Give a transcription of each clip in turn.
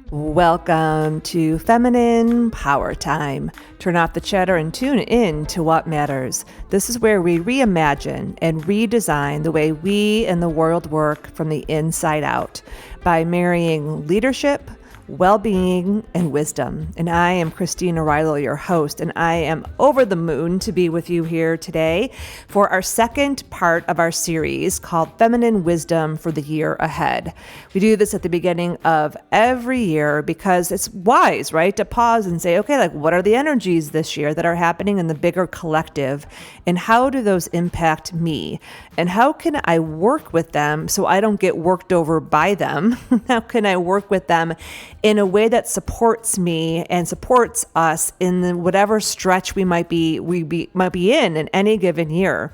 Welcome to Feminine Power Time. Turn off the chatter and tune in to what matters. This is where we reimagine and redesign the way we and the world work from the inside out by marrying leadership, well-being, and wisdom. And I am Christine Arylo, your host, and I am over the moon to be with you here today for our second part of our series called Feminine Wisdom for the Year Ahead. We do this at the beginning of every year because it's wise, right? To pause and say, okay, like what are the energies this year that are happening in the bigger collective, and how do those impact me? And how can I work with them so I don't get worked over by them? How can I work with them in a way that supports me and supports us in whatever stretch we might be in any given year?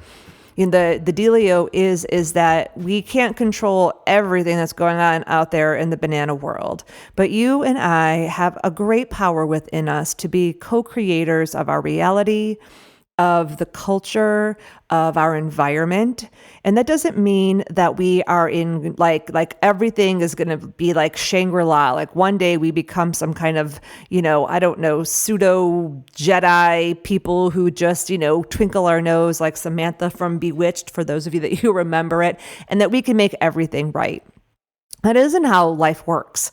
You know, the dealio is that we can't control everything that's going on out there in the banana world, but you and I have a great power within us to be co-creators of our reality, of the culture, of our environment. And that doesn't mean that we are in like everything is going to be like Shangri-La. Like one day we become some kind of, pseudo Jedi people who just, twinkle our nose like Samantha from Bewitched, for those of you that you remember it, and that we can make everything right. That isn't how life works.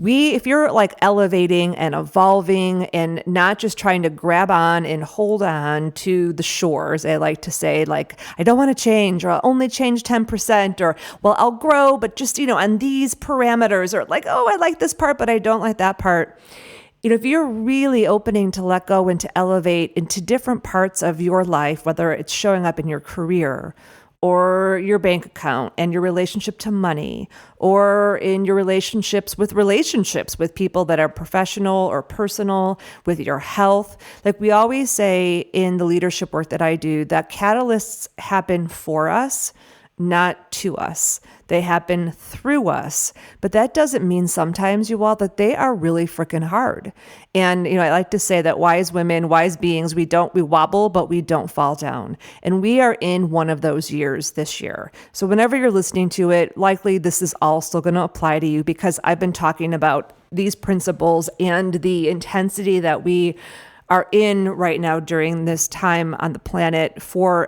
If you're like elevating and evolving and not just trying to grab on and hold on to the shores, I like to say, like, I don't want to change, or I'll only change 10%, or, well, I'll grow, but just, on these parameters, or like, oh, I like this part, but I don't like that part. If you're really opening to let go and to elevate into different parts of your life, whether it's showing up in your career, or your bank account and your relationship to money, or in your relationships with people that are professional or personal, with your health. Like we always say in the leadership work that I do, that catalysts happen for us, not to us. They happen through us. But that doesn't mean sometimes, you all, that they are really freaking hard. And, I like to say that wise women, wise beings, we wobble, but we don't fall down. And we are in one of those years this year. So whenever you're listening to it, likely this is all still going to apply to you, because I've been talking about these principles and the intensity that we are in right now during this time on the planet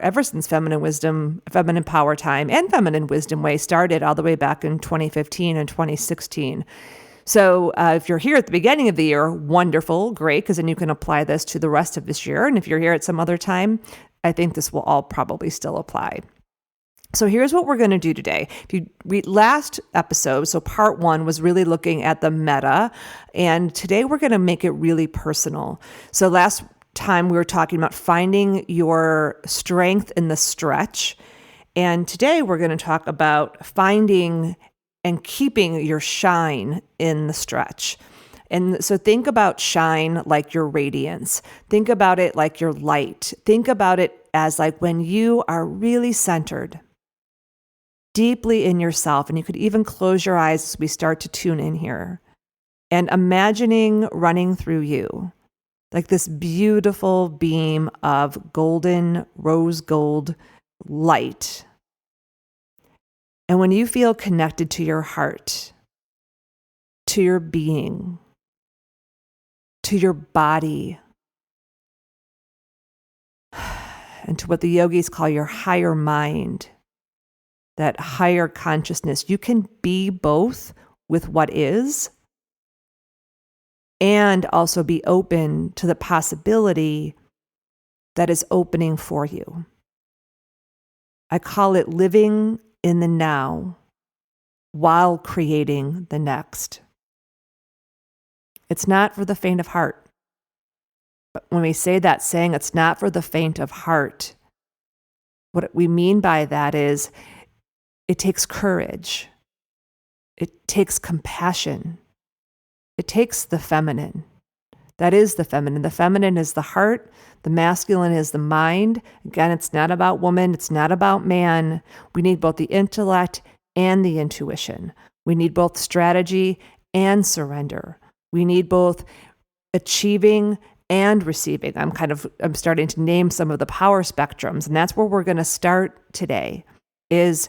ever since Feminine Power Time and Feminine Wisdom Way started all the way back in 2015 and 2016. So if you're here at the beginning of the year, wonderful, great, because then you can apply this to the rest of this year. And if you're here at some other time, I think this will all probably still apply. So here's what we're going to do today. If you read last episode, so part 1 was really looking at the meta, and today we're going to make it really personal. So last time we were talking about finding your strength in the stretch, and today we're going to talk about finding and keeping your shine in the stretch. And so think about shine like your radiance. Think about it like your light. Think about it as like when you are really centered deeply in yourself, and you could even close your eyes as we start to tune in here, and imagining running through you like this beautiful beam of golden rose gold light. And when you feel connected to your heart, to your being, to your body, and to what the yogis call your higher mind, that higher consciousness, you can be both with what is and also be open to the possibility that is opening for you. I call it living in the now while creating the next. It's not for the faint of heart. But when we say that saying, it's not for the faint of heart, what we mean by that is it takes courage. It takes compassion. It takes the feminine. That is the feminine. The feminine is the heart. The masculine is the mind. Again, it's not about woman. It's not about man. We need both the intellect and the intuition. We need both strategy and surrender. We need both achieving and receiving. I'm starting to name some of the power spectrums, and that's where we're going to start today, is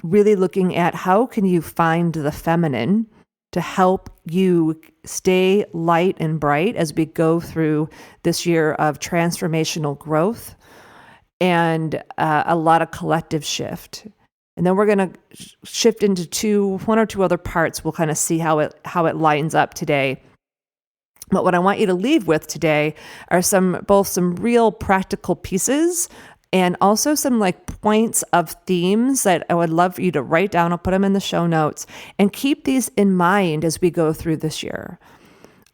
really looking at how can you find the feminine to help you stay light and bright as we go through this year of transformational growth and a lot of collective shift. And then we're going to shift into one or two other parts. We'll kind of see how it lines up today. But what I want you to leave with today are both some real practical pieces and also some like points of themes that I would love for you to write down. I'll put them in the show notes and keep these in mind as we go through this year.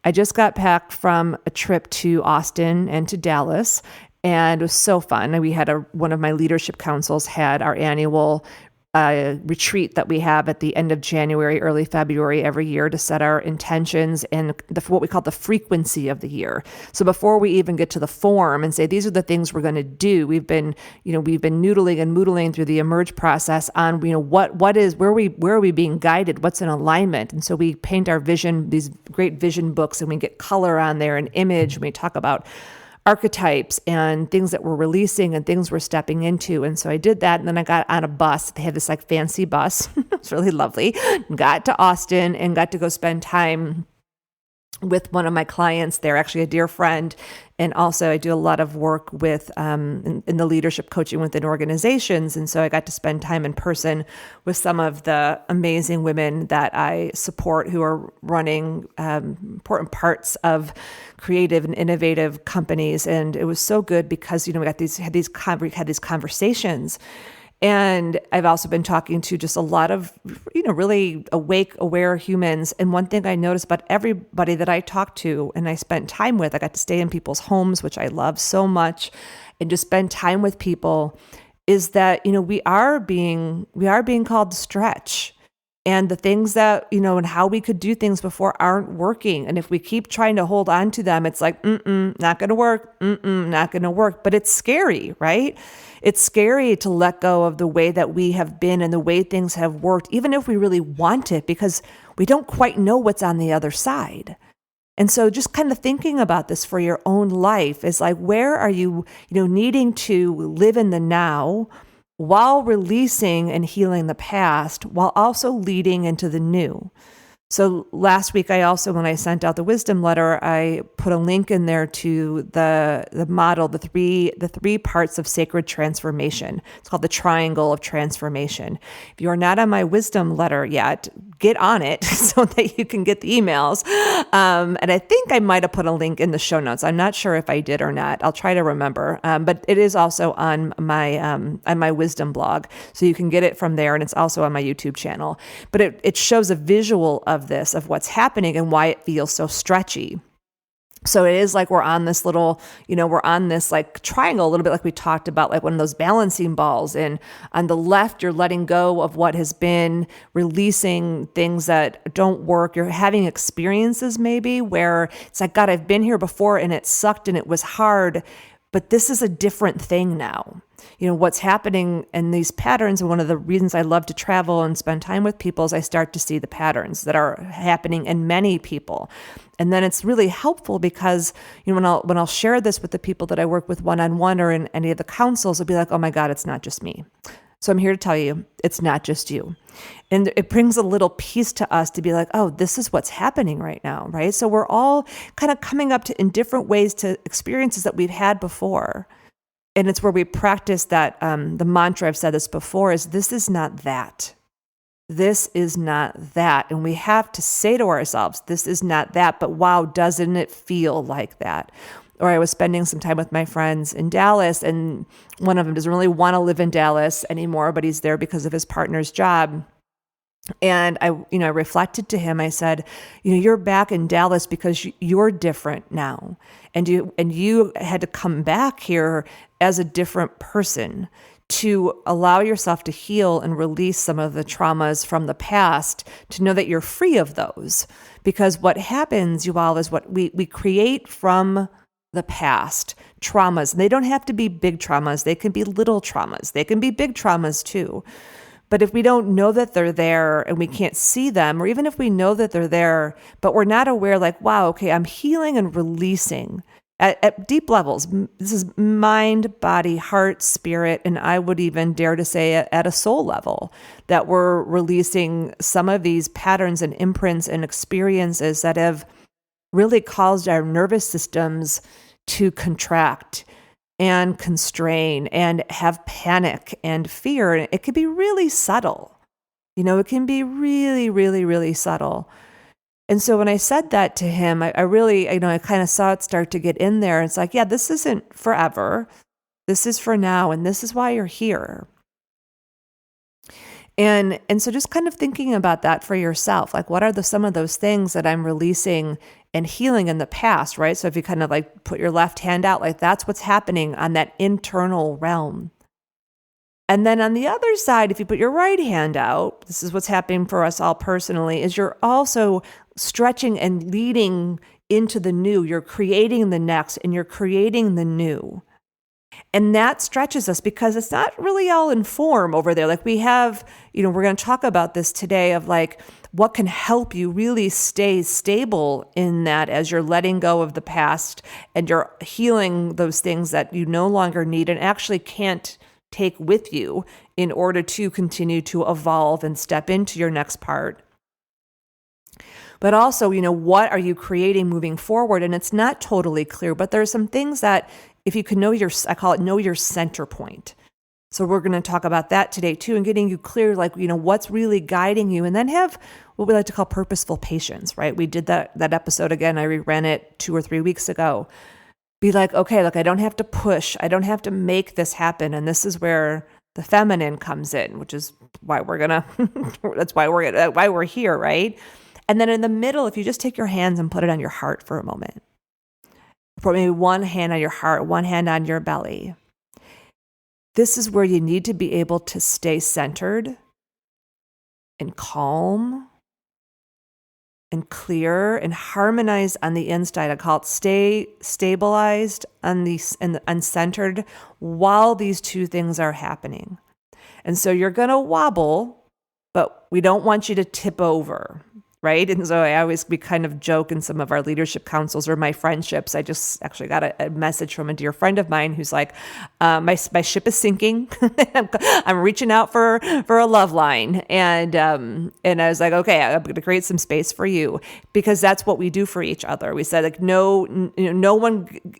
I just got back from a trip to Austin and to Dallas, and it was so fun. We had one of my leadership councils had our annual retreat that we have at the end of January, early February every year to set our intentions and what we call the frequency of the year. So before we even get to the form and say, these are the things we're going to do, we've been noodling and moodling through the emerge process on, where are we being guided? What's in alignment? And so we paint our vision, these great vision books, and we get color on there and image. And we talk about archetypes and things that we're releasing and things we're stepping into. And so I did that. And then I got on a bus. They had this like fancy bus. It's really lovely. Got to Austin and got to go spend time with one of my clients there, actually a dear friend. And also I do a lot of work with in the leadership coaching within organizations. And so I got to spend time in person with some of the amazing women that I support who are running important parts of creative and innovative companies. And it was so good because, we had these conversations. And I've also been talking to just a lot of, really awake, aware humans. And one thing I noticed about everybody that I talked to and I spent time with, I got to stay in people's homes, which I love so much, and just spend time with people, is that, we are being called to stretch. And the things that, and how we could do things before aren't working. And if we keep trying to hold on to them, it's like, not going to work, not going to work. But it's scary, right? It's scary to let go of the way that we have been and the way things have worked, even if we really want it, because we don't quite know what's on the other side. And so just kind of thinking about this for your own life is like, where are you, needing to live in the now while releasing and healing the past, while also leading into the new. So last week, I also, when I sent out the wisdom letter, I put a link in there to the model, the three parts of sacred transformation. It's called the triangle of transformation. If you are not on my wisdom letter yet, get on it so that you can get the emails. And I think I might have put a link in the show notes. I'm not sure if I did or not. I'll try to remember. But it is also on my wisdom blog, so you can get it from there, and it's also on my YouTube channel. But it shows a visual of what's happening and why it feels so stretchy. So it is like we're on this little, we're on this like triangle, a little bit like we talked about, like one of those balancing balls. And on the left, you're letting go of what has been, releasing things that don't work. You're having experiences maybe where it's like, God, I've been here before and it sucked and it was hard, but this is a different thing now. What's happening in these patterns, and one of the reasons I love to travel and spend time with people is I start to see the patterns that are happening in many people. And then it's really helpful because, when I'll share this with the people that I work with one-on-one or in any of the councils, it'll be like, oh my God, it's not just me. So I'm here to tell you, it's not just you. And it brings a little piece to us to be like, oh, this is what's happening right now, right? So we're all kind of coming up to in different ways to experiences that we've had before. And it's where we practice that, the mantra, I've said this before, is this is not that. This is not that. And we have to say to ourselves, this is not that, but wow, doesn't it feel like that? Or I was spending some time with my friends in Dallas, and one of them doesn't really want to live in Dallas anymore, but he's there because of his partner's job. And I reflected to him, I said, you're back in Dallas because you're different now. And you had to come back here as a different person to allow yourself to heal and release some of the traumas from the past, to know that you're free of those. Because what happens, you all, is what we create from the past, traumas. And they don't have to be big traumas. They can be little traumas. They can be big traumas too. But if we don't know that they're there and we can't see them, or even if we know that they're there, but we're not aware, like, wow, okay, I'm healing and releasing at deep levels. This is mind, body, heart, spirit, and I would even dare to say at a soul level, that we're releasing some of these patterns and imprints and experiences that have really caused our nervous systems to contract and constrain and have panic and fear. And it can be really subtle. It can be really, really, really subtle. And so when I said that to him, I really, I kind of saw it start to get in there. It's like, yeah, this isn't forever. This is for now. And this is why you're here. And so just kind of thinking about that for yourself, like what are some of those things that I'm releasing and healing in the past, right? So if you kind of like put your left hand out, like that's what's happening on that internal realm. And then on the other side, if you put your right hand out, this is what's happening for us all personally, is you're also stretching and leading into the new. You're creating the next and you're creating the new. And that stretches us because it's not really all in form over there. Like we have, we're going to talk about this today of like what can help you really stay stable in that as you're letting go of the past and you're healing those things that you no longer need and actually can't take with you in order to continue to evolve and step into your next part. But also, what are you creating moving forward? And it's not totally clear, but there's some things that if you can I call it know your center point. So we're going to talk about that today too, and getting you clear, like, what's really guiding you, and then have what we like to call purposeful patience, right? We did that episode again. I reran it 2 or 3 weeks ago. Be like, okay, look, I don't have to push. I don't have to make this happen. And this is where the feminine comes in, which is why why we're here, right? And then in the middle, if you just take your hands and put it on your heart for a moment, put maybe one hand on your heart, one hand on your belly. This is where you need to be able to stay centered and calm and clear and harmonized on the inside. I call it stay stabilized and centered while these two things are happening. And so you're going to wobble, but we don't want you to tip over. Right. And so we kind of joke in some of our leadership councils or my friendships. I just actually got a message from a dear friend of mine who's like, my ship is sinking. I'm reaching out for a love line. And I was like, okay, I'm going to create some space for you, because that's what we do for each other. We said like, no one,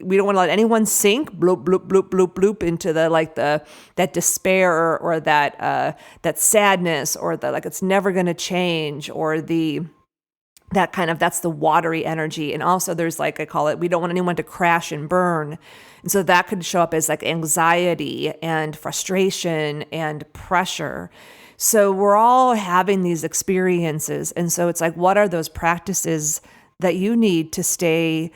we don't want to let anyone sink bloop, bloop, bloop, bloop, bloop into that despair or that sadness or it's never going to change or that's the watery energy. And also there's I call it, we don't want anyone to crash and burn. And so that could show up as anxiety and frustration and pressure. So we're all having these experiences. And so it's what are those practices that you need to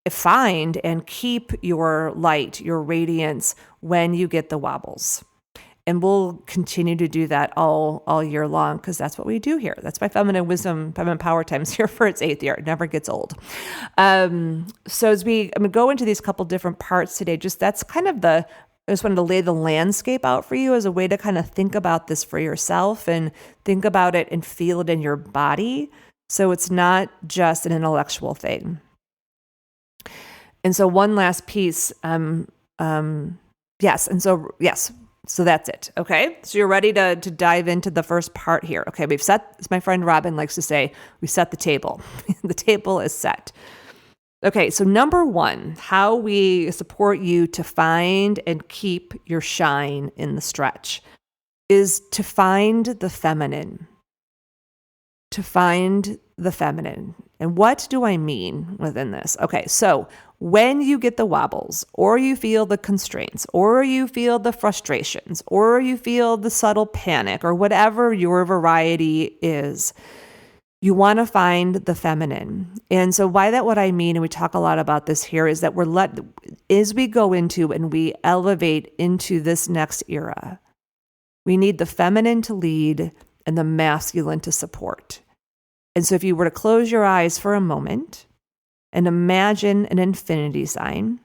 find and keep your light, your radiance when you get the wobbles? And we'll continue to do that all year long, because that's what we do here. That's why Feminine Wisdom, Feminine Power Time's here for its 8th year. It never gets old. So I'm going to go into these couple different parts today. That's kind of I just wanted to lay the landscape out for you as a way to kind of think about this for yourself and think about it and feel it in your body. So it's not just an intellectual thing. And so one last piece, yes. So that's it. Okay. So you're ready to dive into the first part here. Okay. As my friend Robin likes to say, we set the table. The table is set. Okay. So number 1, how we support you to find and keep your shine in the stretch is to find the feminine. To find the feminine. And what do I mean within this? Okay. So when you get the wobbles, or you feel the constraints, or you feel the frustrations, or you feel the subtle panic, or whatever your variety is, you want to find the feminine. And so what I mean, and we talk a lot about this here, is that as we go into and we elevate into this next era, we need the feminine to lead and the masculine to support. And so if you were to close your eyes for a moment and imagine an infinity sign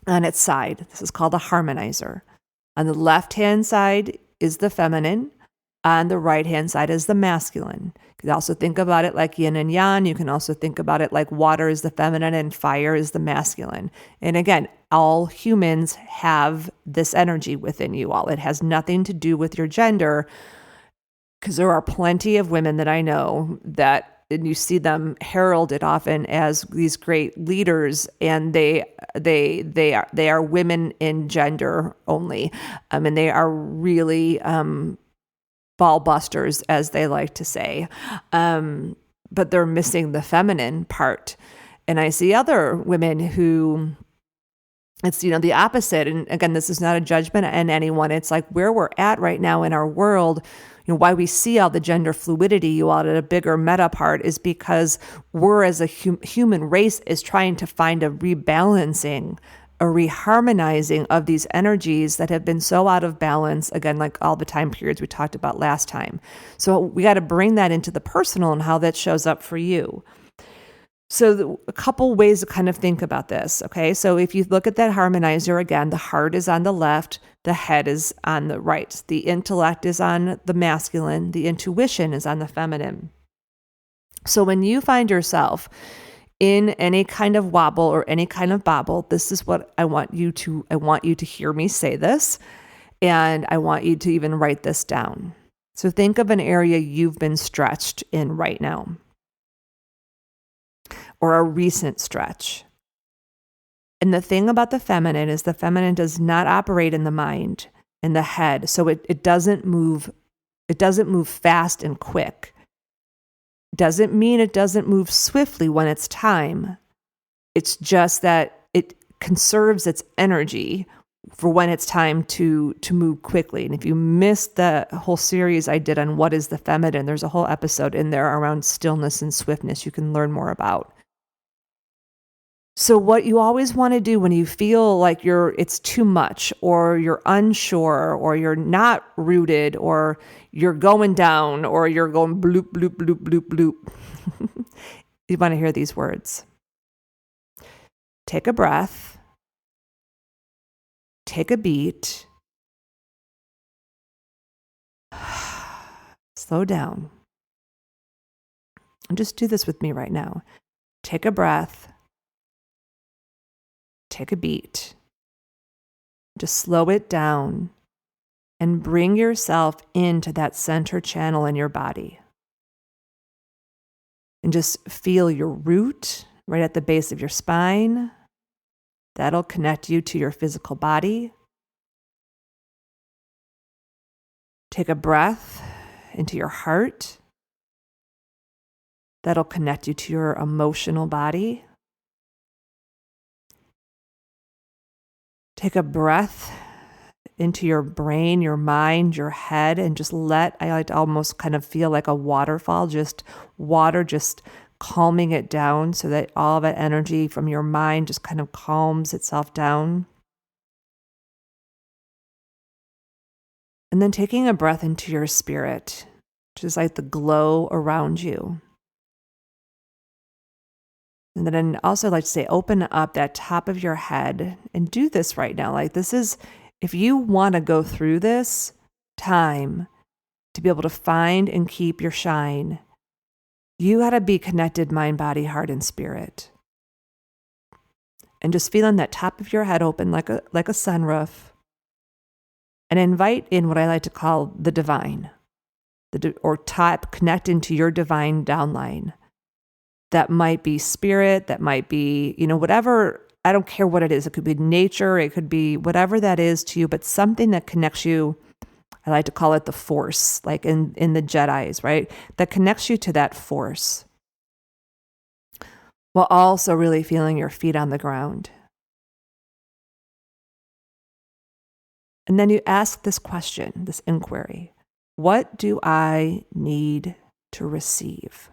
on its side, this is called a harmonizer. On the left-hand side is the feminine. On the right-hand side is the masculine. You can also think about it like yin and yang. You can also think about it like water is the feminine and fire is the masculine. And again, all humans have this energy within you all. It has nothing to do with your gender, because there are plenty of women that I know that, and you see them heralded often as these great leaders, and they are women in gender only, and they are really ball busters, as they like to say, but they're missing the feminine part. And I see other women who it's, the opposite. And again, this is not a judgment on anyone. It's like where we're at right now in our world, why we see all the gender fluidity, you all, at a bigger meta part is because we're as a human race is trying to find a rebalancing, a reharmonizing of these energies that have been so out of balance, again, like all the time periods we talked about last time. So we got to bring that into the personal and how that shows up for you. So a couple ways to kind of think about this, okay? So if you look at that harmonizer, again, the heart is on the left, the head is on the right. The intellect is on the masculine, the intuition is on the feminine. So when you find yourself in any kind of wobble or any kind of bobble, this is what I want you to hear me say this, and I want you to even write this down. So think of an area you've been stretched in right now, or a recent stretch. And the thing about the feminine is the feminine does not operate in the mind, in the head. So it doesn't move fast and quick. Doesn't mean it doesn't move swiftly when it's time. It's just that it conserves its energy for when it's time to move quickly. And if you missed the whole series I did on what is the feminine, there's a whole episode in there around stillness and swiftness you can learn more about. So what you always want to do when you feel like it's too much, or you're unsure, or you're not rooted, or you're going down, or you're going bloop, bloop, bloop, bloop, bloop. You want to hear these words. Take a breath. Take a beat. Slow down. And just do this with me right now. Take a breath. Take a beat. Just slow it down and bring yourself into that center channel in your body. And just feel your root right at the base of your spine. That'll connect you to your physical body. Take a breath into your heart. That'll connect you to your emotional body. Take a breath into your brain, your mind, your head, and just I like to almost kind of feel like a waterfall, just water just calming it down so that all that energy from your mind just kind of calms itself down. And then taking a breath into your spirit, just like the glow around you. And then I'd also like to say, open up that top of your head and do this right now. Like this is, if you want to go through this time to be able to find and keep your shine, you got to be connected mind, body, heart, and spirit. And just feeling that top of your head open like a sunroof. And invite in what I like to call the divine, or connect into your divine downline. That might be spirit, that might be, whatever, I don't care what it is. It could be nature, it could be whatever that is to you, but something that connects you. I like to call it the force, like in the Jedis, right? That connects you to that force. While also really feeling your feet on the ground. And then you ask this question, this inquiry. What do I need to receive?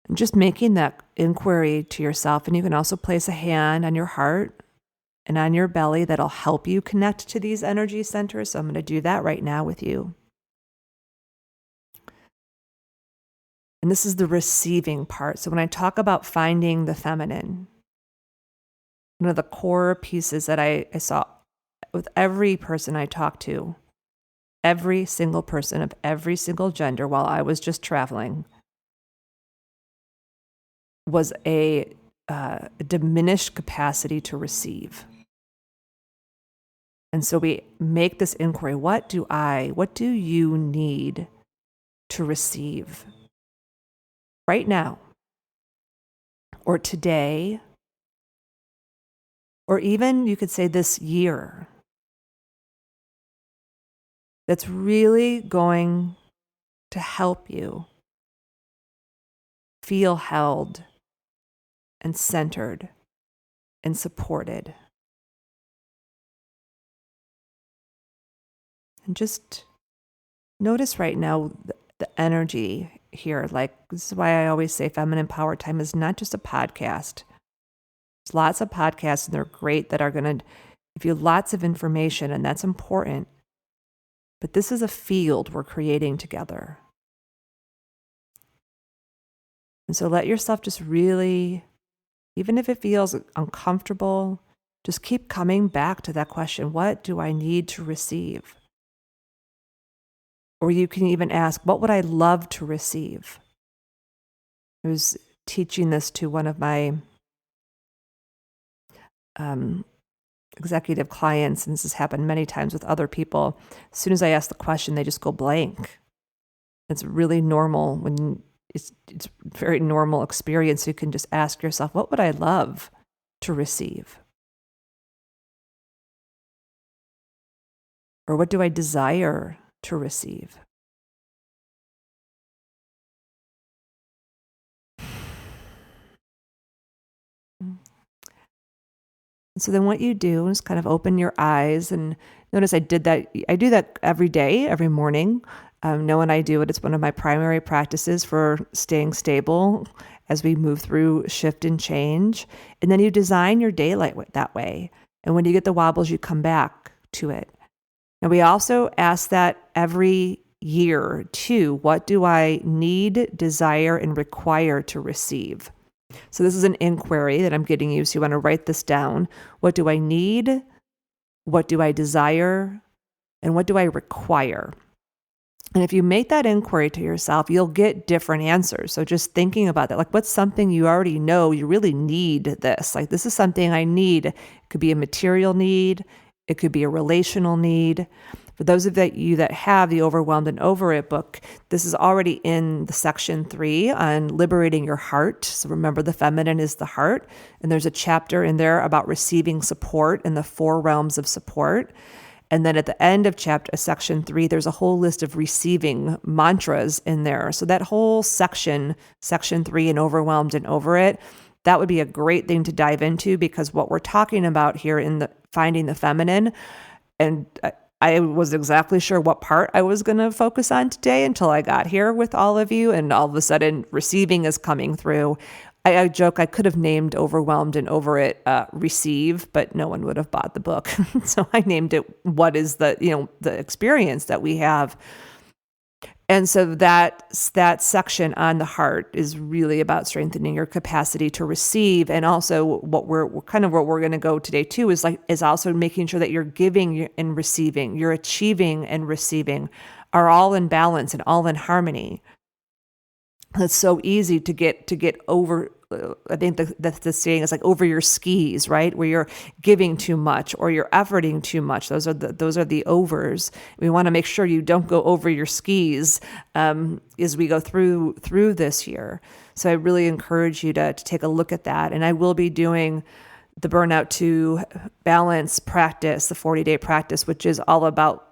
And just making that inquiry to yourself. And you can also place a hand on your heart and on your belly that'll help you connect to these energy centers. So I'm going to do that right now with you. And this is the receiving part. So when I talk about finding the feminine, one of the core pieces that I saw with every person I talk to, every single person of every single gender while I was just traveling was a diminished capacity to receive. And so we make this inquiry, what do you need to receive right now, or today, or even you could say this year, that's really going to help you feel held and centered and supported. And just notice right now the energy here. Like, this is why I always say Feminine Power Time is not just a podcast. There's lots of podcasts, and they're great, that are going to give you lots of information, and that's important. But this is a field we're creating together. And so let yourself just really, even if it feels uncomfortable, just keep coming back to that question, what do I need to receive? Or you can even ask, what would I love to receive? I was teaching this to one of my executive clients, and this has happened many times with other people. As soon as I ask the question, they just go blank. It's really normal when it's very normal experience. You can just ask yourself, what would I love to receive? Or what do I desire to receive? So then what you do is kind of open your eyes, and notice I do that every day, every morning. Knowing I do it, it's one of my primary practices for staying stable as we move through shift and change. And then you design your daylight that way. And when you get the wobbles, you come back to it. And we also ask that every year too, what do I need, desire, and require to receive? So this is an inquiry that I'm getting you. So you want to write this down. What do I need? What do I desire? And what do I require? And if you make that inquiry to yourself, you'll get different answers. So just thinking about that, like, what's something you already know you really need this? Like, this is something I need. It could be a material need. It could be a relational need. For those of you that have the Overwhelmed and Over It book, this is already in the section 3 on liberating your heart. So remember, the feminine is the heart. And there's a chapter in there about receiving support in the 4 realms of support. And then at the end of section 3, there's a whole list of receiving mantras in there. So that whole section 3 and Overwhelmed and Over It, that would be a great thing to dive into, because what we're talking about here in the finding the feminine, and I was exactly sure what part I was going to focus on today until I got here with all of you, and all of a sudden receiving is coming through. I joke I could have named Overwhelmed and Over It Receive, but no one would have bought the book. So I named it what is the experience that we have. And so that section on the heart is really about strengthening your capacity to receive. And also what we're going to go today too is also making sure that you're giving and receiving, you're achieving and receiving are all in balance and all in harmony. It's so easy to get over. I think the saying is like over your skis, right? Where you're giving too much or you're efforting too much. Those are the overs. We want to make sure you don't go over your skis as we go through this year. So I really encourage you to take a look at that. And I will be doing the Burnout to Balance practice, the 40-day practice, which is all about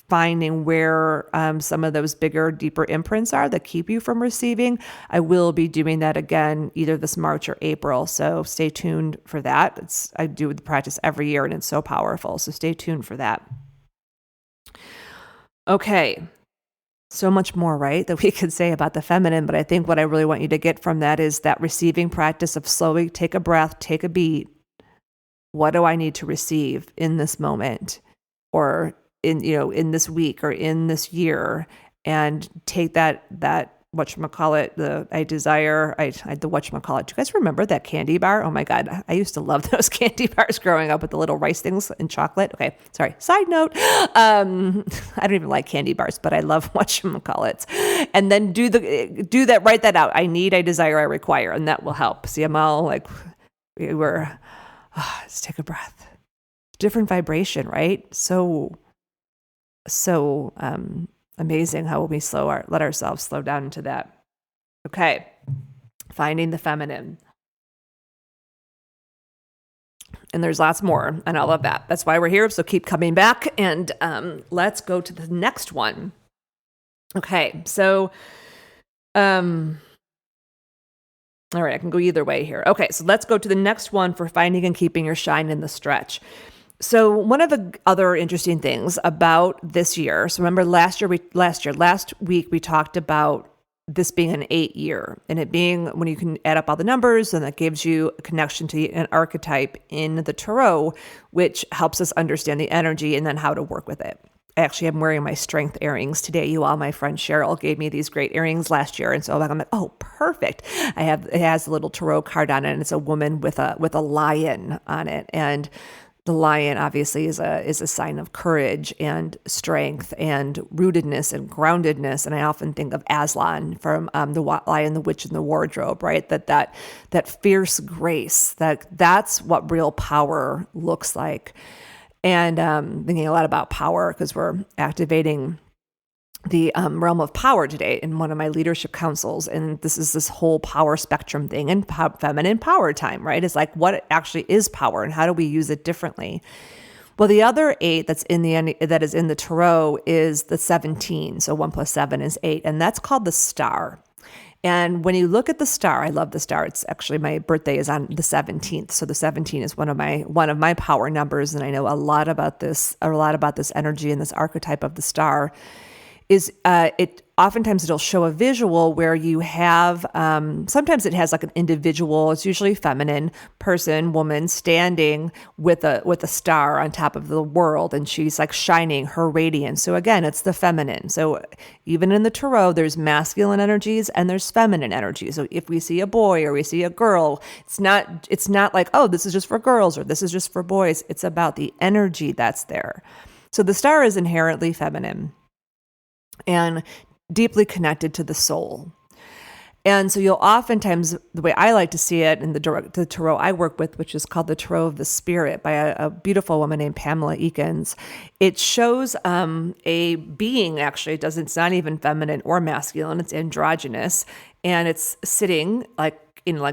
finding where some of those bigger, deeper imprints are that keep you from receiving. I will be doing that again either this March or April. So stay tuned for that. I do the practice every year and it's so powerful. So stay tuned for that. Okay. So much more, right, that we could say about the feminine. But I think what I really want you to get from that is that receiving practice of slowly take a breath, take a beat. What do I need to receive in this moment? Or in this week or in this year, and take that whatchamacallit, I desire, the whatchamacallit. Do you guys remember that candy bar? Oh my God. I used to love those candy bars growing up with the little rice things and chocolate. Okay. Sorry. Side note. I don't even like candy bars, but I love whatchamacallits. And then do that, write that out. I need, I desire, I require, and that will help. See, I'm all like, let's take a breath. Different vibration, right? So amazing how we let ourselves slow down into that. Okay. Finding the feminine. And there's lots more and all of that. That's why we're here. So keep coming back, and let's go to the next one. Okay. So, all right, I can go either way here. Okay, so let's go to the next one for finding and keeping your shine in the stretch. So one of the other interesting things about this year, so remember last week we talked about this being an 8-year, and it being when you can add up all the numbers, and that gives you a connection to an archetype in the tarot, which helps us understand the energy and then how to work with it. Actually, I'm wearing my strength earrings today. You all, my friend Cheryl gave me these great earrings last year. And so I'm like, oh, perfect. It has a little tarot card on it, and it's a woman with a lion on it. And the lion obviously is a sign of courage and strength and rootedness and groundedness. And I often think of Aslan from the Lion, the Witch, and the Wardrobe, right? That fierce grace, that's what real power looks like. And thinking a lot about power because we're activating the realm of power today in one of my leadership councils. And this whole power spectrum thing and feminine power time, right? It's like what actually is power and how do we use it differently? Well, the other 8 that is in the tarot is the 17. So 1 + 7 is 8. And that's called the star. And when you look at the star, I love the star. It's actually, my birthday is on the 17th. So the 17 is one of my power numbers. And I know a lot about this energy and this archetype of the star is oftentimes it'll show a visual where you have, sometimes it has like an individual, it's usually feminine woman standing with a star on top of the world, and she's like shining her radiance. So again, it's the feminine. So even in the tarot, there's masculine energies and there's feminine energies. So if we see a boy or we see a girl, it's not like, oh, this is just for girls or this is just for boys. It's about the energy that's there. So the star is inherently feminine and deeply connected to the soul. And so you'll oftentimes, the way I like to see it in the tarot I work with, which is called the Tarot of the Spirit by a beautiful woman named Pamela Eakins, it shows a being, actually, it's not even feminine or masculine, it's androgynous, and it's sitting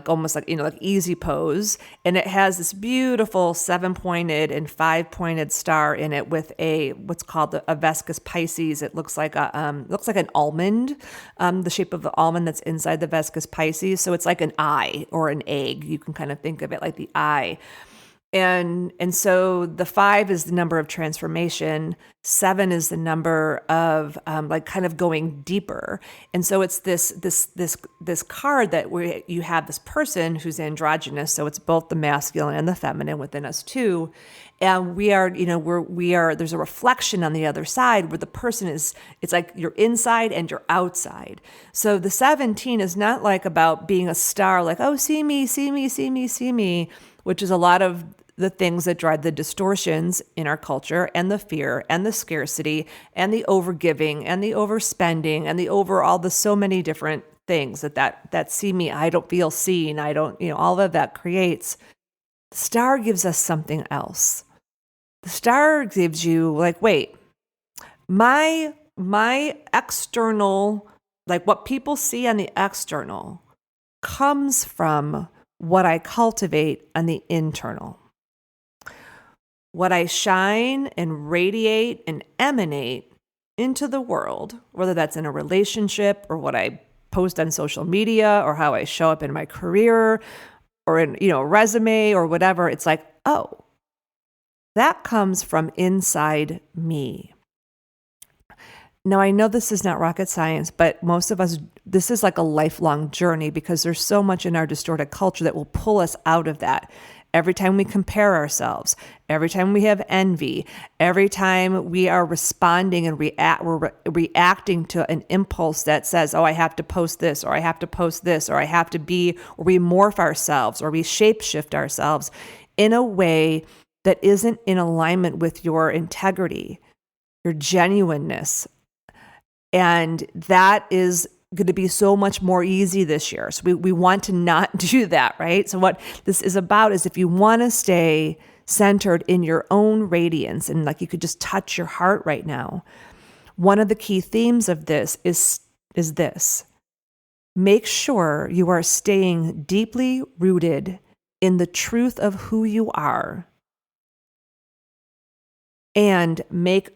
almost like easy pose. And it has this beautiful 7-pointed and 5-pointed star in it with what's called a Vescus Pisces. It looks like an almond, the shape of the almond that's inside the Vescus Pisces. So it's like an eye or an egg. You can kind of think of it like the eye. And so the 5 is the number of transformation. 7 is the number of kind of going deeper. And so it's this card that where you have this person who's androgynous. So it's both the masculine and the feminine within us too. And there's a reflection on the other side where the person it's like you're inside and you're outside. So the 17 is not like about being a star, like, oh, see me, see me, see me, see me, which is a lot of the things that drive the distortions in our culture and the fear and the scarcity and the overgiving and the overspending and the so many different things that see me, I don't feel seen, I don't, all of that creates. The star gives us something else. The star gives you like, wait, my external, like what people see on the external comes from what I cultivate on the internal. What I shine and radiate and emanate into the world, whether that's in a relationship or what I post on social media or how I show up in my career or in, a resume or whatever, it's like, oh, that comes from inside me. Now, I know this is not rocket science, but most of us, this is like a lifelong journey because there's so much in our distorted culture that will pull us out of that. every time we compare ourselves, every time we have envy, every time we are responding and we're reacting to an impulse that says, oh, I have to post this, or I have to post this, or I have to be, or we morph ourselves, or we shapeshift ourselves in a way that isn't in alignment with your integrity, your genuineness. And that is going to be so much more easy this year. So we want to not do that, right? So what this is about is if you want to stay centered in your own radiance, and like you could just touch your heart right now, one of the key themes of this is this. Make sure you are staying deeply rooted in the truth of who you are, and make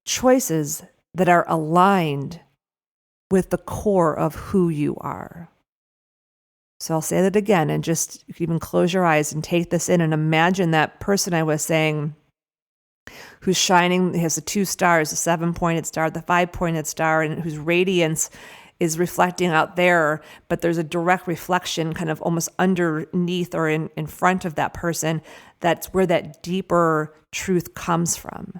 choices that are aligned with the core of who you are. So I'll say that again, and just even close your eyes and take this in and imagine that person I was saying who's shining, has the 2 stars, the 7-pointed star, the 5-pointed star, and whose radiance is reflecting out there, but there's a direct reflection kind of almost underneath or in front of that person. That's where that deeper truth comes from.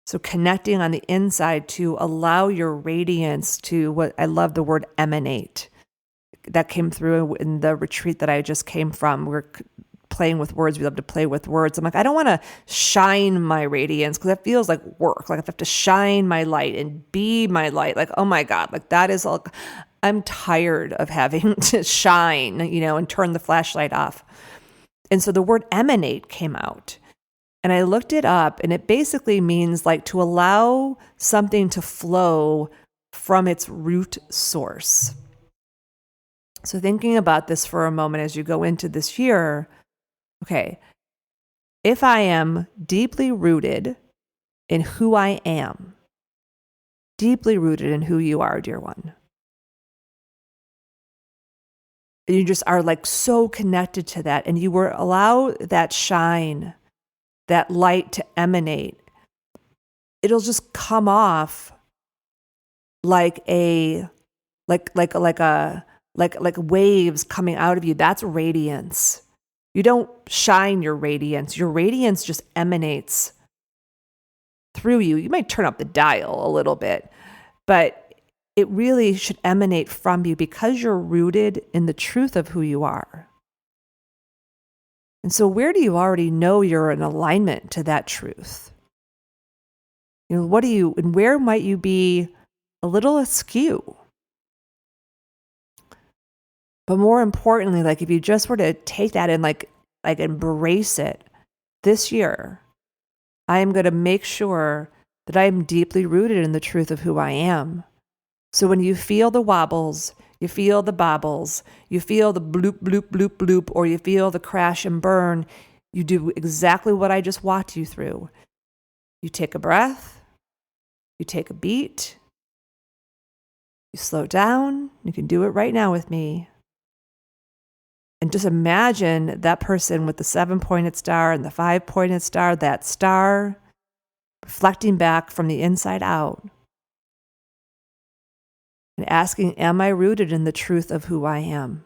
So connecting on the inside to allow your radiance to, what I love the word emanate. That came through in the retreat that I just came from. We're playing with words. We love to play with words. I'm like, I don't want to shine my radiance because that feels like work. Like I have to shine my light and be my light. Like, oh my God, like that is all. I'm tired of having to shine, and turn the flashlight off. And so the word emanate came out. And I looked it up, and it basically means like to allow something to flow from its root source. So thinking about this for a moment as you go into this year, okay, if I am deeply rooted in who I am, deeply rooted in who you are, dear one, and you just are like so connected to that, and you will allow that shine, that light to emanate, it'll just come off like waves coming out of you. That's radiance. You don't shine your radiance. Your radiance just emanates through you. You might turn up the dial a little bit, but it really should emanate from you because you're rooted in the truth of who you are. And so where do you already know you're in alignment to that truth? And where might you be a little askew? But more importantly, like if you just were to take that and like embrace it this year, I am going to make sure that I am deeply rooted in the truth of who I am. So when you feel the wobbles, you feel the bobbles, you feel the bloop, bloop, bloop, bloop, or you feel the crash and burn, you do exactly what I just walked you through. You take a breath, you take a beat, you slow down. You can do it right now with me. And just imagine that person with the 7-pointed star and the 5-pointed star, that star reflecting back from the inside out and asking, am I rooted in the truth of who I am?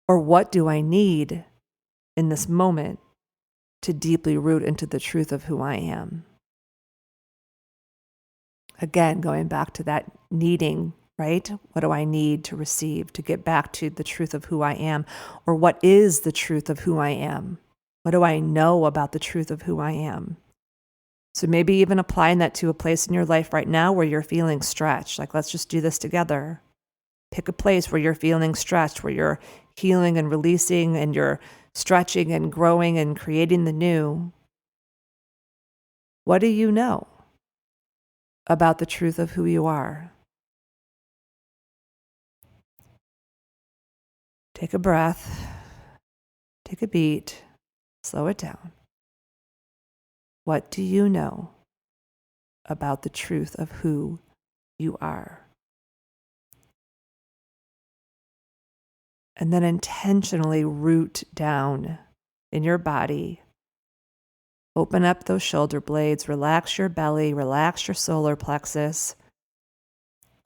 Or what do I need in this moment to deeply root into the truth of who I am? Again, going back to that needing, right? What do I need to receive to get back to the truth of who I am? Or what is the truth of who I am? What do I know about the truth of who I am? So maybe even applying that to a place in your life right now where you're feeling stretched. Like, let's just do this together. Pick a place where you're feeling stretched, where you're healing and releasing and you're stretching and growing and creating the new. What do you know about the truth of who you are? Take a breath, take a beat, slow it down. What do you know about the truth of who you are? And then intentionally root down in your body. Open up those shoulder blades, relax your belly, relax your solar plexus.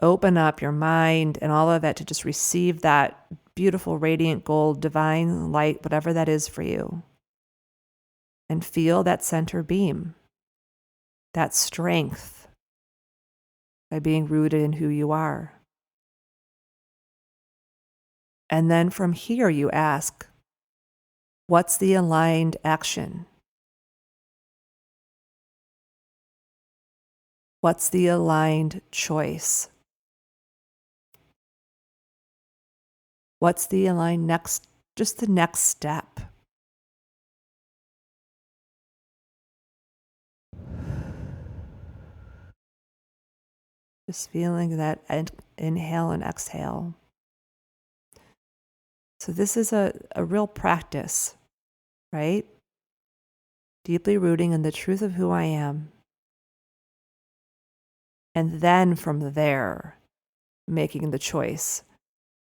Open up your mind and all of that to just receive that beautiful, radiant gold, divine light, whatever that is for you. And feel that center beam, that strength by being rooted in who you are. And then from here, you ask, what's the aligned action? What's the aligned choice? What's the aligned just the next step? Just feeling that inhale and exhale. So this is a real practice, right? Deeply rooting in the truth of who I am. And then from there, making the choice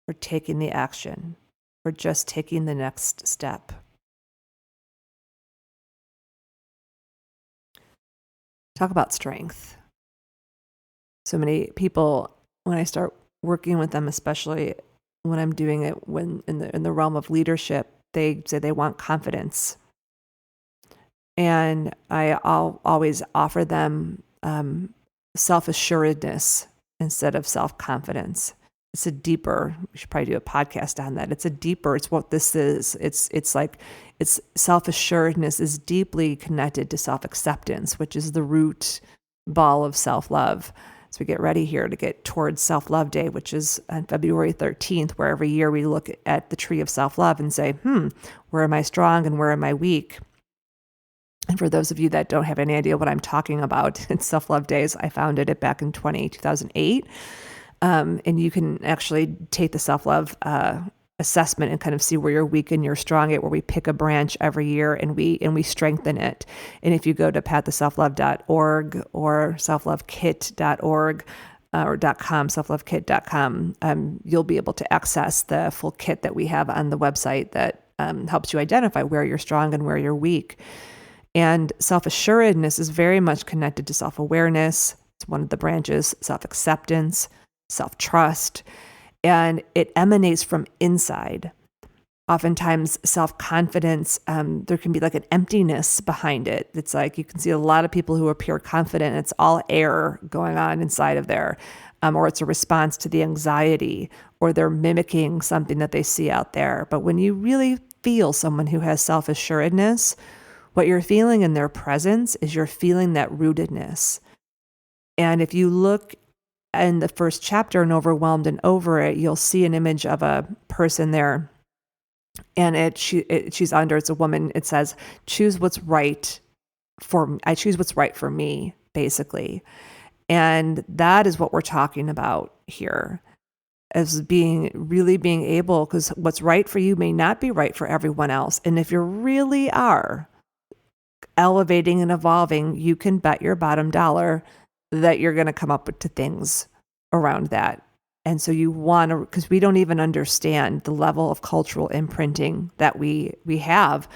or taking the action or just taking the next step. Talk about strength. So many people, when I start working with them, especially when I'm doing it when in the realm of leadership, they say they want confidence. And I'll always offer them self-assuredness instead of self-confidence. It's we should probably do a podcast on that. It's what this is. It's self-assuredness is deeply connected to self-acceptance, which is the root ball of self-love. So we get ready here to get towards Self-Love Day, which is on February 13th, where every year we look at the tree of self-love and say, where am I strong and where am I weak? And for those of you that don't have any idea what I'm talking about, it's Self-Love Days. I founded it back in 2008. And you can actually take the self-love assessment and kind of see where you're weak and you're strong at, where we pick a branch every year and we strengthen it. And if you go to pattheselflove.org or selflovekit.org or .com, selflovekit.com, you'll be able to access the full kit that we have on the website that helps you identify where you're strong and where you're weak. And self-assuredness is very much connected to self-awareness. It's one of the branches, self-acceptance, self-trust, and it emanates from inside. Oftentimes, self-confidence, there can be like an emptiness behind it. It's like you can see a lot of people who appear confident. It's all air going on inside of there, or it's a response to the anxiety, or they're mimicking something that they see out there. But when you really feel someone who has self-assuredness, what you're feeling in their presence is you're feeling that rootedness. And if you look in the first chapter in Overwhelmed and Over It, you'll see an image of a person there. And it's a woman. It says, choose what's right I choose what's right for me, basically. And that is what we're talking about here, as being able, because what's right for you may not be right for everyone else. And if you really are elevating and evolving, you can bet your bottom dollar that you're going to come up with things around that. And so you want to, because we don't even understand the level of cultural imprinting that we have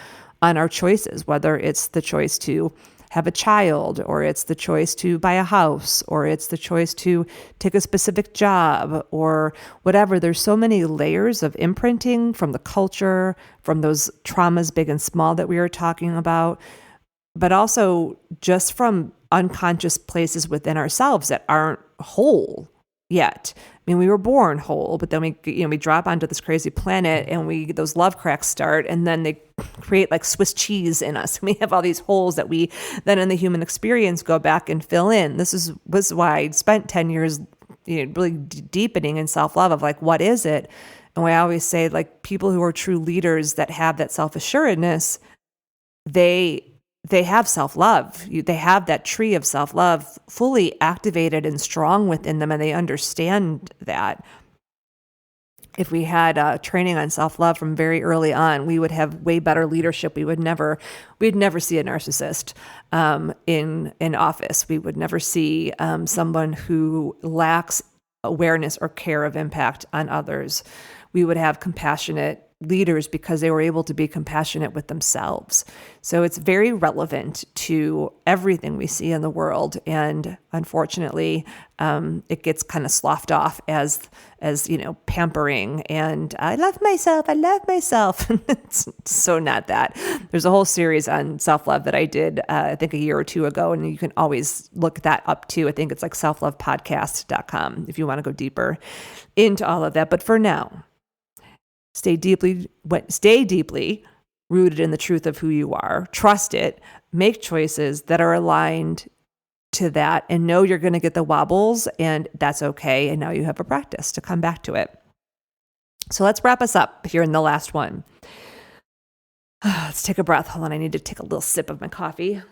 on our choices, whether it's the choice to have a child, or it's the choice to buy a house, or it's the choice to take a specific job, or whatever. There's so many layers of imprinting from the culture, from those traumas, big and small, that we were talking about, but also just from unconscious places within ourselves that aren't whole yet. I mean, we were born whole, but then we drop onto this crazy planet and those love cracks start, and then they create like Swiss cheese in us. We have all these holes that we then in the human experience go back and fill in. Was why I spent 10 years, really deepening in self-love of like, what is it? And I always say, like, people who are true leaders that have that self-assuredness, they have self-love. They have that tree of self-love fully activated and strong within them, and they understand that. If we had training on self-love from very early on, we would have way better leadership. We'd never see a narcissist in office. We would never see someone who lacks awareness or care of impact on others. We would have compassionate leaders because they were able to be compassionate with themselves. So it's very relevant to everything we see in the world. And unfortunately, it gets kind of sloughed off as pampering and I love myself. It's so not that. There's a whole series on self-love that I did, I think a year or two ago, and you can always look that up too. I think it's like selflovepodcast.com if you want to go deeper into all of that. But for now, stay deeply rooted in the truth of who you are. Trust it. Make choices that are aligned to that, and know you're going to get the wobbles, and that's okay. And now you have a practice to come back to it. So let's wrap us up here in the last one. Let's take a breath. Hold on. I need to take a little sip of my coffee.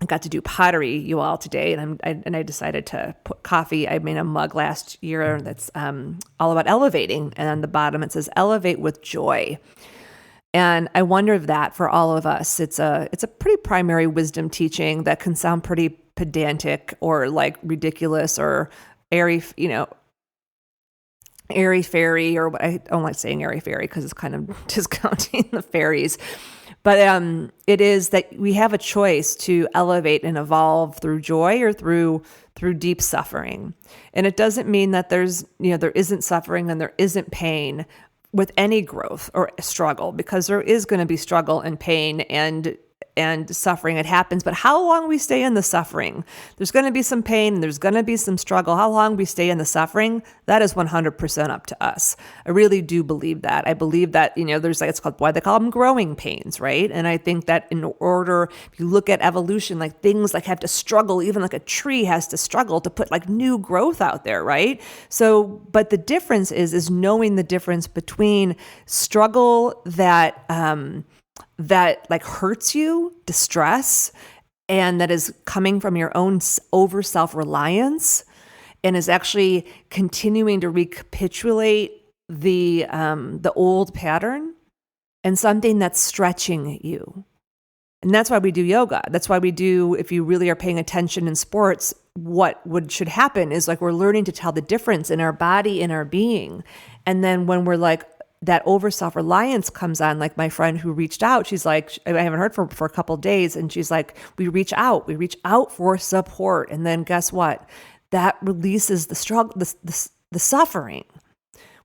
I got to do pottery, you all, today, and I decided to put coffee. I made a mug last year that's all about elevating, and on the bottom it says "Elevate with joy." And I wonder if that for all of us, it's a pretty primary wisdom teaching that can sound pretty pedantic or like ridiculous or airy-fairy, or what I don't like saying airy-fairy because it's kind of discounting the fairies. But it is that we have a choice to elevate and evolve through joy or through deep suffering. And it doesn't mean that there isn't suffering and there isn't pain with any growth or struggle, because there is going to be struggle and pain and suffering. It happens, but how long we stay in the suffering, there's going to be some pain and there's going to be some struggle. How long we stay in the suffering, that is 100% up to us. I really do believe that. I believe that, there's it's called, why they call them growing pains, right? And I think that in order, if you look at evolution, like things like have to struggle, even like a tree has to struggle to put like new growth out there, right? So, but the difference is knowing the difference between struggle that like hurts you, distress, and that is coming from your own over self-reliance and is actually continuing to recapitulate the old pattern, and something that's stretching you. And that's why we do yoga. That's why we do, if you really are paying attention in sports, what should happen is like we're learning to tell the difference in our body, in our being. And then when we're like, that over self-reliance comes on, like my friend who reached out, she's like, I haven't heard from her for a couple of days. And she's like, we reach out for support. And then guess what? That releases the struggle, the suffering.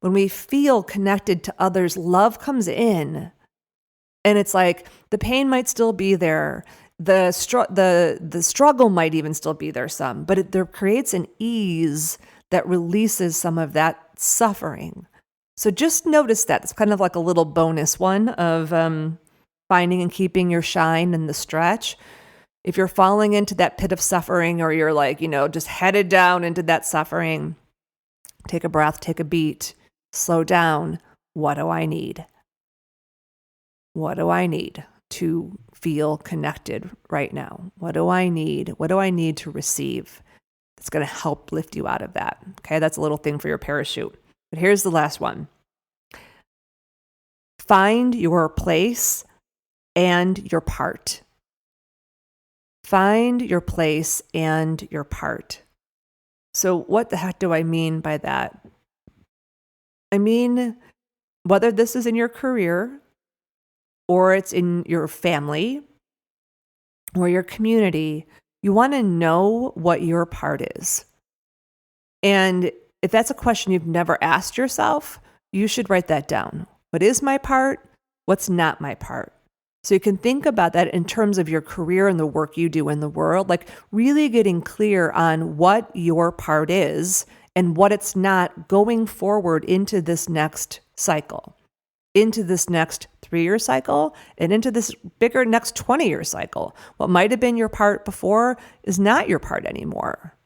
When we feel connected to others, love comes in, and it's like the pain might still be there. The struggle might even still be there some, but there creates an ease that releases some of that suffering. So just notice that. It's kind of like a little bonus one of finding and keeping your shine in the stretch. If you're falling into that pit of suffering, or you're like, just headed down into that suffering, take a breath, take a beat, slow down. What do I need? What do I need to feel connected right now? What do I need? What do I need to receive that's going to help lift you out of that? Okay, that's a little thing for your parachute. But here's the last one. Find your place and your part. Find your place and your part. So what the heck do I mean by that? I mean, whether this is in your career, or it's in your family, or your community, you want to know what your part is. And if that's a question you've never asked yourself, you should write that down. What is my part? What's not my part? So you can think about that in terms of your career and the work you do in the world, like really getting clear on what your part is and what it's not going forward into this next cycle, into this next 3-year cycle, and into this bigger next 20-year cycle. What might have been your part before is not your part anymore.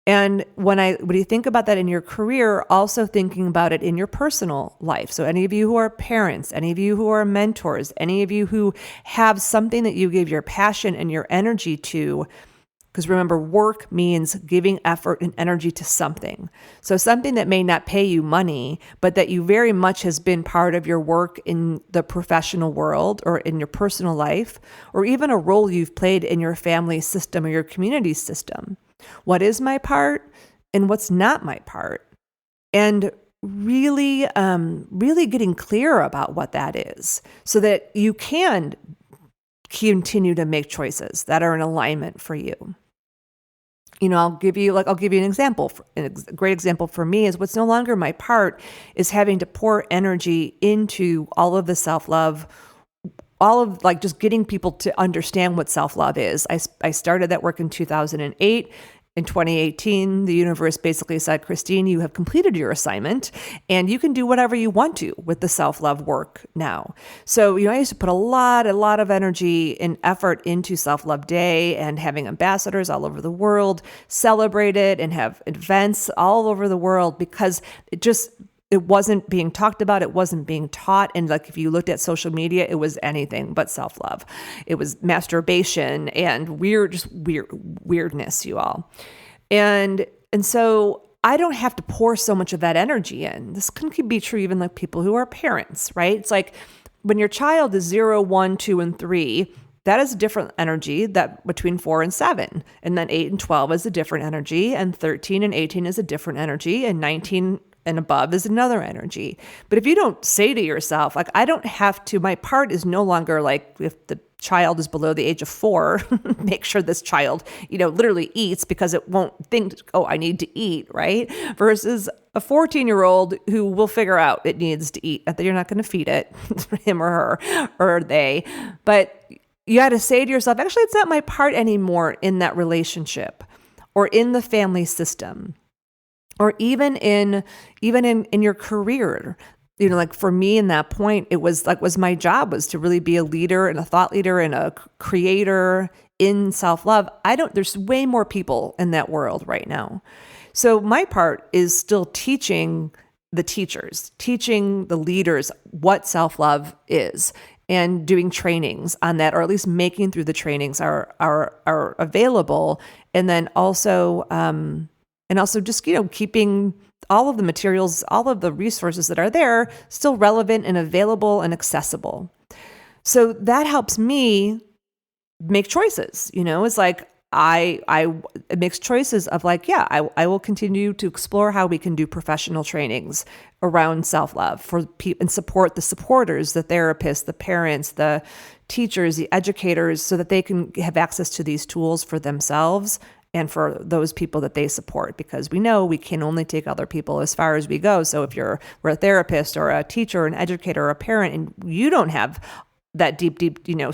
And when you think about that in your career, also thinking about it in your personal life. So any of you who are parents, any of you who are mentors, any of you who have something that you give your passion and your energy to, because remember, work means giving effort and energy to something. So something that may not pay you money, but that you very much has been part of your work in the professional world or in your personal life, or even a role you've played in your family system or your community system. What is my part and what's not my part? And really, really getting clear about what that is so that you can continue to make choices that are in alignment for you. I'll give you an example. A great example for me is what's no longer my part is having to pour energy into all of the self-love, all of like just getting people to understand what self-love is. I started that work in 2008. In 2018, the universe basically said, Christine, you have completed your assignment and you can do whatever you want to with the self-love work now. So, I used to put a lot of energy and effort into Self-Love Day and having ambassadors all over the world celebrate it and have events all over the world because it wasn't being talked about. It wasn't being taught. And like, if you looked at social media, it was anything but self-love. It was masturbation and weirdness, you all. And so I don't have to pour so much of that energy in. This can be true even like people who are parents, right? It's like when your child is 0, 1, 2, and 3, that is a different energy that between 4 and 7. And then 8 and 12 is a different energy. And 13 and 18 is a different energy. And 19 and above is another energy. But if you don't say to yourself, like, I don't have to, my part is no longer like if the child is below the age of 4, make sure this child, literally eats because it won't think, oh, I need to eat, right? Versus a 14-year-old who will figure out it needs to eat. That you're not going to feed it, him or her or they. But you got to say to yourself, actually, it's not my part anymore in that relationship or in the family system. Or even in your career, like for me in that point, it was my job was to really be a leader and a thought leader and a creator in self-love. There's way more people in that world right now. So my part is still teaching the teachers, teaching the leaders what self-love is and doing trainings on that, or at least making through the trainings are available. And then also, just, keeping all of the materials, all of the resources that are there still relevant and available and accessible. So that helps me make choices, it's like it makes choices of like, I will continue to explore how we can do professional trainings around self-love for people and support the supporters, the therapists, the parents, the teachers, the educators, so that they can have access to these tools for themselves and for those people that they support, because we know we can only take other people as far as we go. So if we're a therapist or a teacher or an educator or a parent, and you don't have that deep,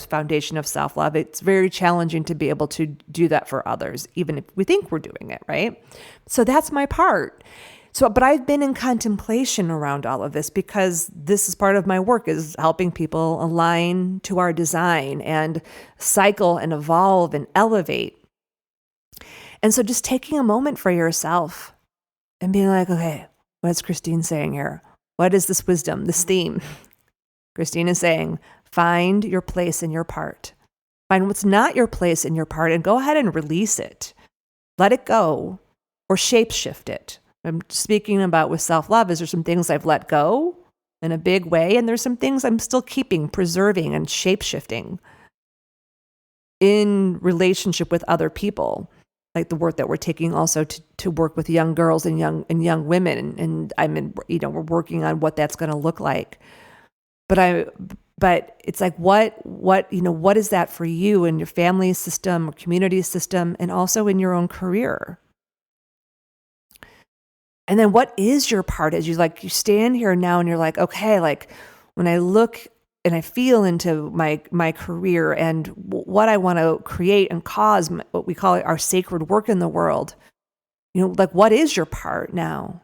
foundation of self-love, it's very challenging to be able to do that for others, even if we think we're doing it, right? So that's my part. But I've been in contemplation around all of this because this is part of my work, is helping people align to our design and cycle and evolve and elevate. And so just taking a moment for yourself and being like, okay, what's Christine saying here? What is this wisdom, this theme? Christine is saying, find your place in your part. Find what's not your place in your part and go ahead and release it. Let it go or shape shift it. I'm speaking about with self-love, is there some things I've let go in a big way, and there's some things I'm still keeping, preserving, and shape shifting in relationship with other people. Like the work that we're taking also to work with young girls and young women, and we're working on what that's going to look like. But it's like what is that for you in your family system or community system, and also in your own career? And then what is your part as you stand here now and you're like, okay, like when I look and I feel into my career and what I want to create and cause, what we call our sacred work in the world, what is your part now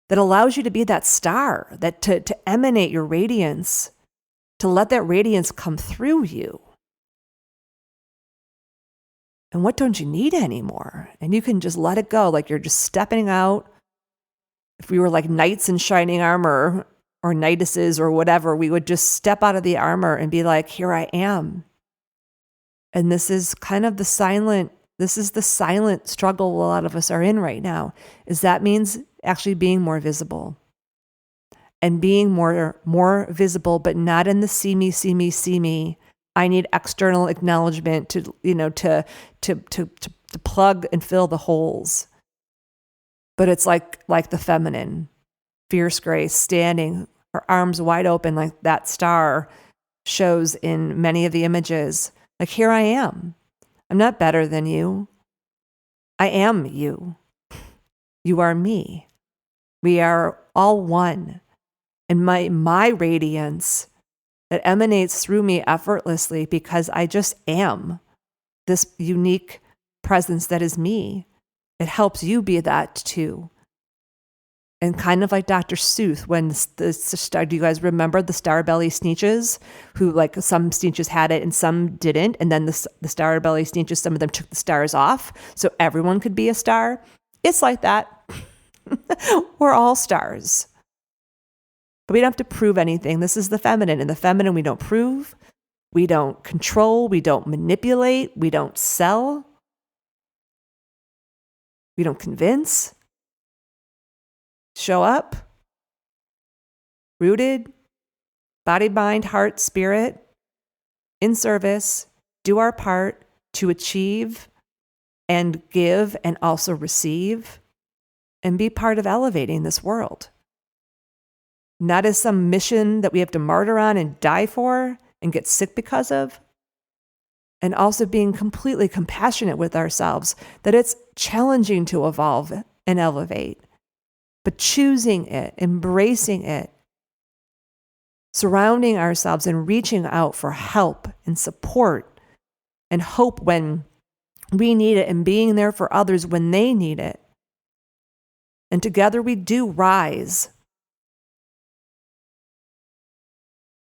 that allows you to be that star, that to emanate your radiance, to let that radiance come through you? And what don't you need anymore? And you can just let it go, like you're just stepping out. If we were like knights in shining armor, or knightises or whatever, we would just step out of the armor and be like, here I am. And this is kind of the silent struggle a lot of us are in right now, is that means actually being more visible. And being more visible, but not in the see me. I need external acknowledgement to plug and fill the holes. But it's like the feminine. fierce grace, standing, her arms wide open like that star shows in many of the images. Like, here I am. I'm not better than you. I am you. You are me. We are all one. And my radiance that emanates through me effortlessly because I just am this unique presence that is me. It helps you be that too. And kind of like Dr. Seuss, when the star, do you guys remember the star belly Sneetches? Who, like, some Sneetches had it and some didn't. And then the star belly Sneetches, some of them took the stars off so everyone could be a star. It's like that. We're all stars. But we don't have to prove anything. This is the feminine. In the feminine, we don't prove, we don't control, we don't manipulate, we don't sell, we don't convince. Show up, rooted, body, mind, heart, spirit, in service, do our part to achieve and give and also receive and be part of elevating this world. Not as some mission that we have to martyr on and die for and get sick because of. And also being completely compassionate with ourselves, that it's challenging to evolve and elevate. But choosing it, embracing it, surrounding ourselves and reaching out for help and support and hope when we need it, and being there for others when they need it. And together we do rise.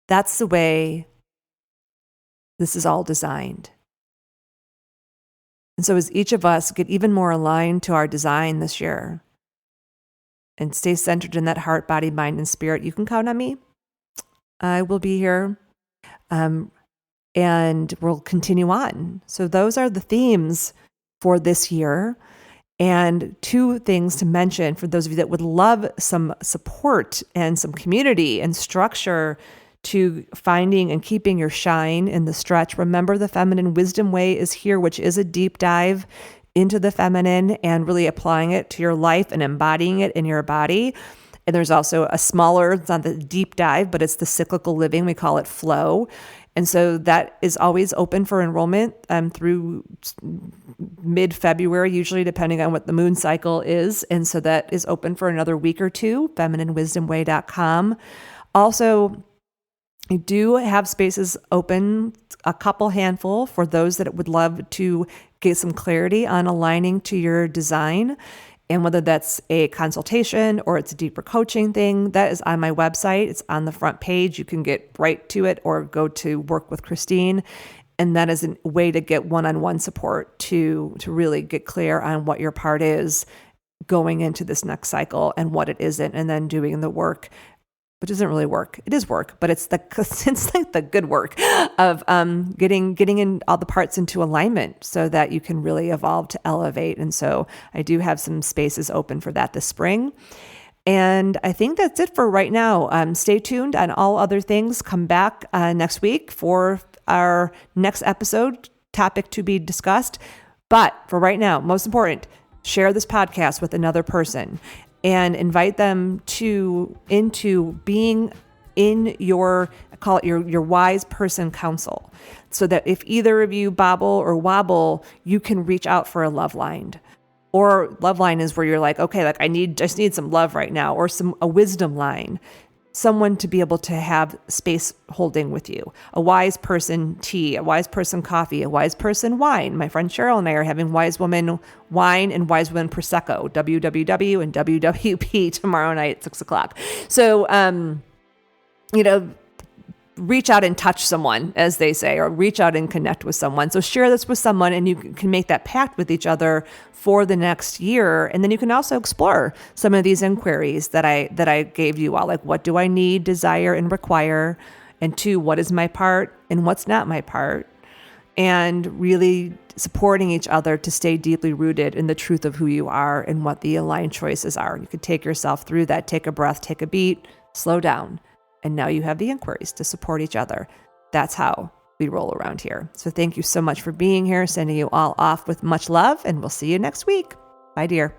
That's the way this is all designed. And so as each of us get even more aligned to our design this year and stay centered in that heart, body, mind, and spirit, you can count on me. I will be here. And we'll continue on. So those are the themes for this year. And two things to mention for those of you that would love some support and some community and structure to finding and keeping your shine in the stretch. Remember, the Feminine Wisdom Way is here, which is a deep dive into the feminine and really applying it to your life and embodying it in your body. And there's also a smaller, it's not the deep dive, but it's the cyclical living. We call it flow. And so that is always open for enrollment through mid-February, usually depending on what the moon cycle is. And so that is open for another week or two, femininewisdomway.com. Also, I do have spaces open, a couple handful, for those that would love to get some clarity on aligning to your design. And whether that's a consultation or it's a deeper coaching thing, that is on my website. It's on the front page. You can get right to it or go to Work with Christine. And that is a way to get one-on-one support to really get clear on what your part is going into this next cycle and what it isn't, and then doing the work, which isn't really work. It is work, but it's like the good work of getting in all the parts into alignment so that you can really evolve to elevate. And so I do have some spaces open for that this spring. And I think that's it for right now. Stay tuned on all other things. Come back next week for our next episode, topic to be discussed. But for right now, most important, share this podcast with another person and invite them into being in your, I call it your wise person council, so that if either of you bobble or wobble, you can reach out for a love line. Or love line is where you're like, okay, like I just need some love right now, or a wisdom line. Someone to be able to have space holding with you. A wise person tea, a wise person coffee, a wise person wine. My friend Cheryl and I are having Wise Woman wine and Wise Woman Prosecco, WWW and WWP tomorrow night at 6:00. So, reach out and touch someone, as they say, or reach out and connect with someone. So share this with someone and you can make that pact with each other for the next year. And then you can also explore some of these inquiries that I gave you all, like what do I need, desire, and require? And two, what is my part and what's not my part? And really supporting each other to stay deeply rooted in the truth of who you are and what the aligned choices are. You could take yourself through that, take a breath, take a beat, slow down. And now you have the inquiries to support each other. That's how we roll around here. So thank you so much for being here. Sending you all off with much love, and we'll see you next week. Bye, dear.